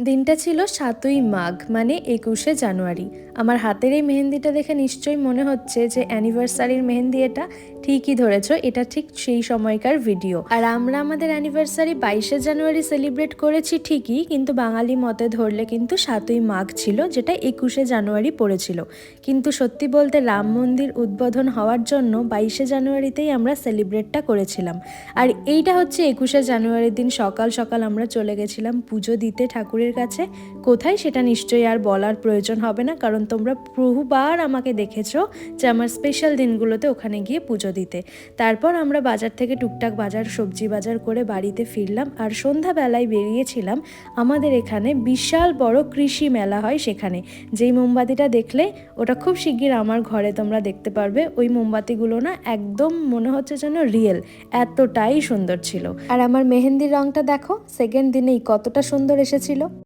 দিনটা ছিল ৭ই মাঘ মানে ২১শে জানুয়ারি। আমার হাতের এই মেহেন্দিটা দেখে নিশ্চয়ই মনে হচ্ছে যে অ্যানিভার্সারির মেহেন্দি এটা। ঠিকই ধরেছো, এটা ঠিক সেই সময়কার ভিডিও। আর আমরা আমাদের অ্যানিভার্সারি ২২শে জানুয়ারি সেলিব্রেট করেছি ঠিকই, কিন্তু বাঙালি মতে ধরলে কিন্তু ৭ই মাঘ ছিল, যেটা ২১শে জানুয়ারি পড়েছিল। কিন্তু সত্যি বলতে রাম মন্দির উদ্বোধন হওয়ার জন্য ২২শে জানুয়ারিতেই আমরা সেলিব্রেটটা করেছিলাম। আর এইটা হচ্ছে ২১শে জানুয়ারির দিন সকাল সকাল আমরা চলে গেছিলাম পুজো দিতে ঠাকুরের কাছে। কোথায় সেটা নিশ্চয়ই আর বলার প্রয়োজন হবে না, কারণ তোমরা বহুবার আমাকে দেখেছো যে আমার স্পেশাল দিনগুলোতে ওখানে গিয়ে পুজো দিতে। তারপর আমরা বাজার থেকে টুকটাক সবজি বাজার করে বাড়িতে ফিরলাম, আর সন্ধ্যাবেলায় বেরিয়েছিলাম আমাদের এখানে বিশাল বড় কৃষি মেলা হয় সেখানে। যেই মোমবাতিটা দেখলে ওটা খুব শিগগির আমার ঘরে তোমরা দেখতে পারবে। ওই মোমবাতিগুলো না একদম মনে হচ্ছে যেন রিয়েল, এতটাই সুন্দর ছিল। আর আমার মেহেন্দির রংটা দেখো সেকেন্ড দিনেই কতটা সুন্দর এসেছিল।